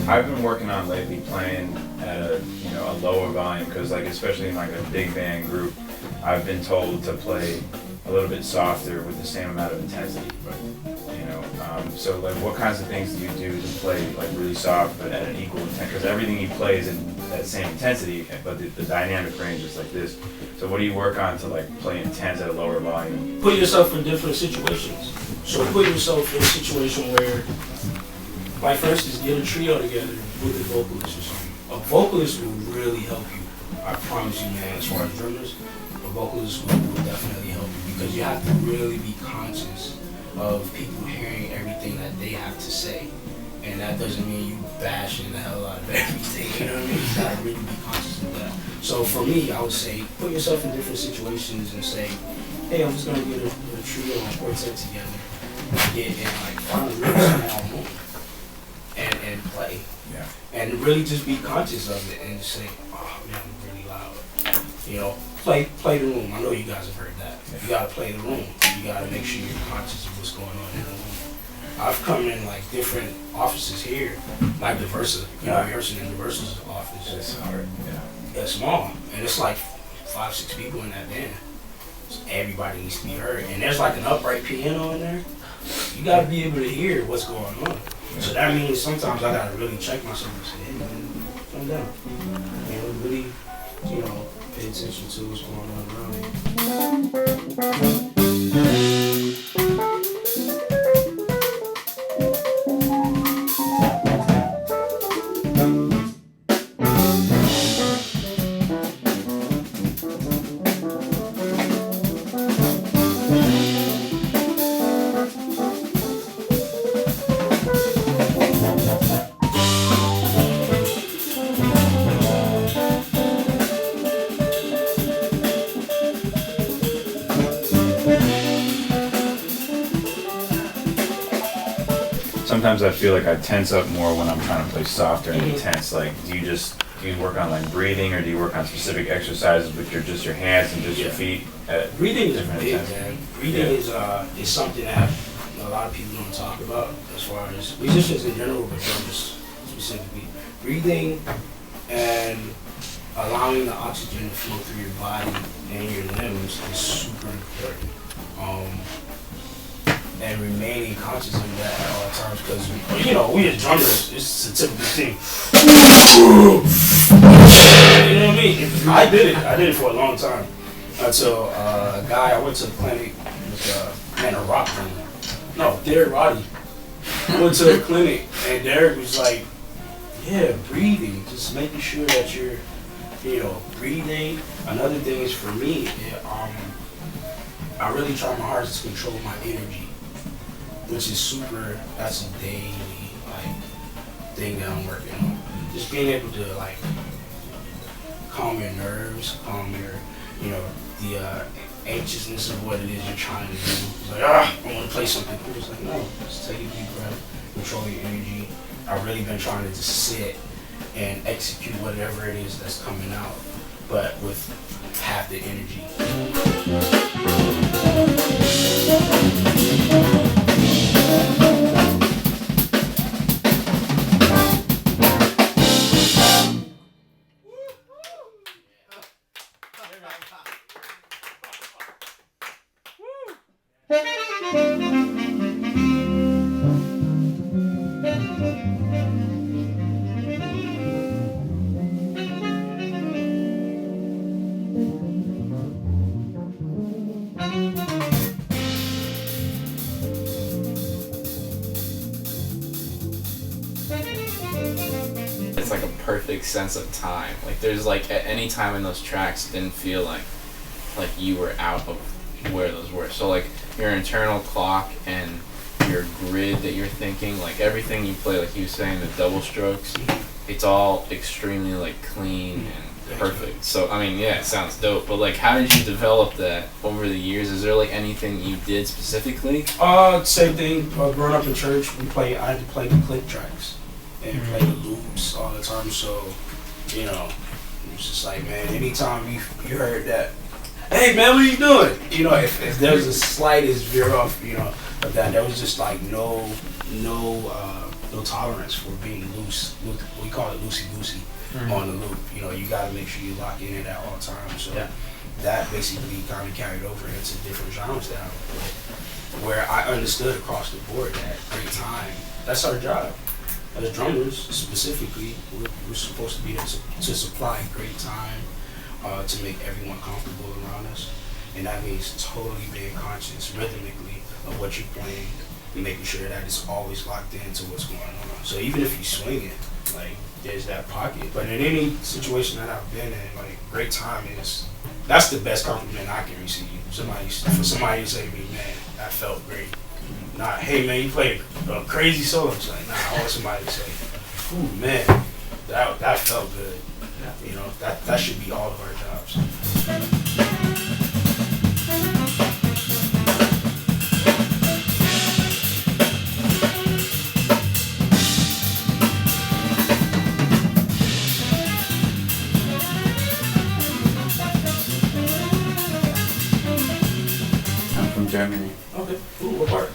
I've been working on lately playing at a lower volume because like especially in like a big band group, I've been told to play a little bit softer with the same amount of intensity. So like what kinds of things do you do to play like really soft but at an equal intensity? Because everything you play is in that same intensity, but the dynamic range is like this. So what do you work on to like play intense at a lower volume? Put yourself in different situations. So put yourself in a situation where, like for instance, get a trio together with a vocalist or something. A vocalist will really help you. I promise you, man, as far as drummers, a vocalist will definitely help you because you have to really be conscious of people hearing everything that they have to say. And that doesn't mean you bashing the hell out of everything, you know what I mean? You gotta really be conscious of that. So for me, I would say, put yourself in different situations and say, hey, I'm just gonna get a trio and quartet together and like find a real small room and play. Yeah. And really just be conscious of it and just say, oh man, I'm really loud. You know, play the room. I know you guys have heard that. You gotta play the room. You gotta make sure you're conscious of what's going on in the room. I've come in like different offices here, like the Versa, rehearsing in the Versa's office. It's hard, It's small, and it's like 5-6 people in that band. So everybody needs to be heard, and there's like an upright piano in there. You gotta be able to hear what's going on. So that means sometimes I gotta really check myself and say, hey man, calm down. And really, pay attention to what's going on around me. Sometimes I feel like I tense up more when I'm trying to play softer and intense. Like, do you work on like breathing, or do you work on specific exercises with your hands and just your feet? Breathing is big, man. Breathing is something that a lot of people don't talk about as far as musicians in general, but drummers specifically. Breathing and allowing the oxygen to flow through your body and your limbs is super important. And remaining conscious of that at all times, because we as drummers, it's a typical thing. You know what I mean? I did it for a long time until a guy I went to the clinic with a rock drummer. No, Derek Roddy. I went to the clinic and Derek was like, yeah, breathing, just making sure that you're, breathing. Another thing is for me, I really try my hardest to control my energy, which is that's a daily thing that I'm working on. Just being able to calm your nerves, calm you know, the anxiousness of what it is you're trying to do. It's like, I want to play something cool. It's like, no, just take a deep breath, control your energy. I've really been trying to just sit and execute whatever it is that's coming out, but with half the energy. It's like a perfect sense of time. Like there's like at any time in those tracks it didn't feel like you were out of where those were. So like your internal clock and your grid that you're thinking, like everything you play, like he was saying, the double strokes, it's all extremely like clean and perfect. So I mean, yeah, it sounds dope. But like, how did you develop that over the years? Is there like anything you did specifically? Same thing. Growing up in church, I had to play the click tracks and play the loops all the time. So, you know, it's just like, man, anytime you heard that, hey man, what are you doing? You know, if there was the slightest veer off, you know, of that, there was just like no tolerance for being loose. We call it loosey goosey on the loop. You know, you got to make sure you lock in at all times. So that basically kind of carried over into different genres that I would play, where I understood across the board that great time, that's our job. As drummers, specifically, we're supposed to be there to supply great time, to make everyone comfortable around us. And that means totally being conscious rhythmically of what you're playing and making sure that it's always locked into what's going on. So even if you swing it, like, there's that pocket. But in any situation that I've been in, like, great time that's the best compliment I can receive. For somebody to say to me, man, that felt great. Not, hey man, you played a crazy solo. It's like, nah, I want somebody to say, ooh man, that felt good. You know, that should be all of our jobs. I'm from Germany, Okay, cool, what part?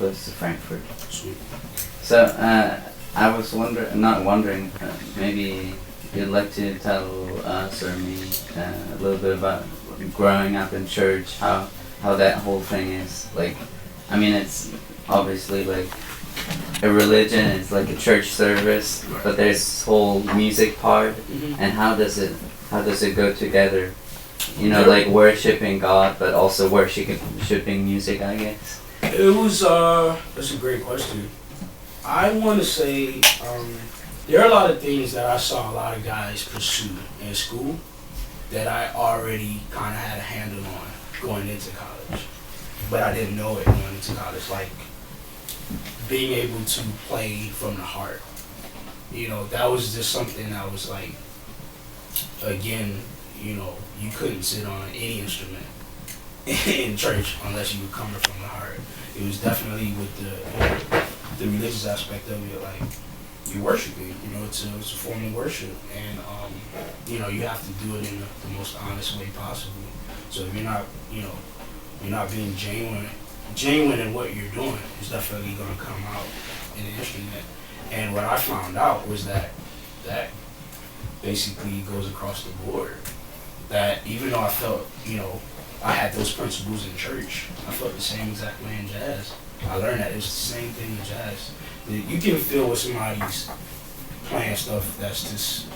close to Frankfurt. Sweet. So I was wondering, maybe you'd like to tell us or me a little bit about growing up in church, how that whole thing is. Like, I mean, it's obviously like a religion, it's like a church service, but there's this whole music part, and how does it go together? You know, like worshiping God, but also worshiping music, I guess. It was, that's a great question. I want to say, there are a lot of things that I saw a lot of guys pursue in school that I already kind of had a handle on going into college. But I didn't know it going into college, like being able to play from the heart. You know, that was just something that was like, again, you know, you couldn't sit on any instrument in church unless you were coming from the heart. It was definitely with the religious aspect of it, like you're worshiping. You know, it's a form of worship, and you know, you have to do it in the most honest way possible. So if you're not being genuine in what you're doing, it's definitely going to come out in the instrument. And what I found out was that basically goes across the board. That even though I felt, you know, I had those principles in church, I felt the same exact way in jazz. I learned that it's the same thing in jazz. You can feel when somebody's playing stuff that's just,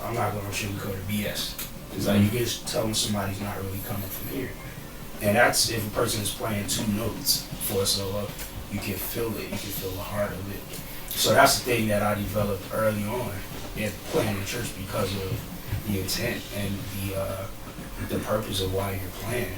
I'm not going to sugarcoat it, BS. It's like you can just tell when somebody's not really coming from here. And that's if a person is playing two notes for a solo, you can feel it, you can feel the heart of it. So that's the thing that I developed early on in playing in church because of the intent and the purpose of why you're playing.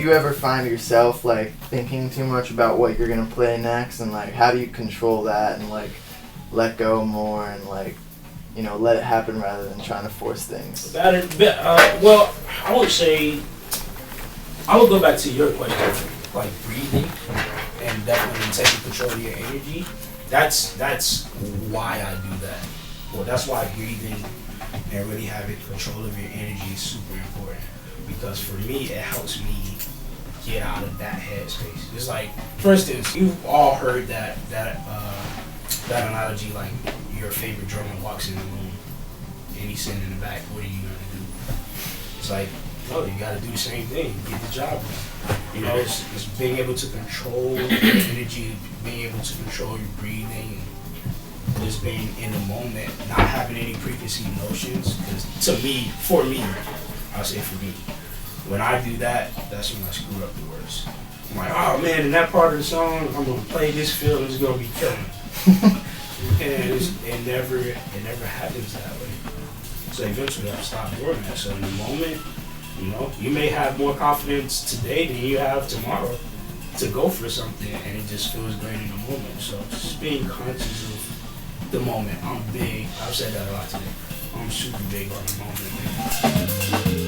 you ever find yourself like thinking too much about what you're gonna play next, and like how do you control that and like let go more and like, you know, let it happen rather than trying to force things? Well, I would say, I would go back to your question, like breathing and definitely taking control of your energy. That's why I do that. Well, that's why breathing and really having control of your energy is super important. Because for me, it helps me get out of that headspace. It's like, for instance, you've all heard that analogy, like your favorite drummer walks in the room and he's sitting in the back. What are you gonna do? It's like, no, you gotta do the same thing. Get the job done. You know, it's being able to control your energy, being able to control your breathing, and just being in the moment, not having any preconceived notions. Because for me, I'll say for me, when I do that, that's when I screw up the worst. I'm like, oh man, in that part of the song, I'm gonna play this field, it's gonna be killing. And it never happens that way. So eventually I stop doing that. So in the moment, you know, you may have more confidence today than you have tomorrow to go for something, and it just feels great in the moment. So just being conscious of the moment. I'm big. I've said that a lot today. I'm super big on the moment.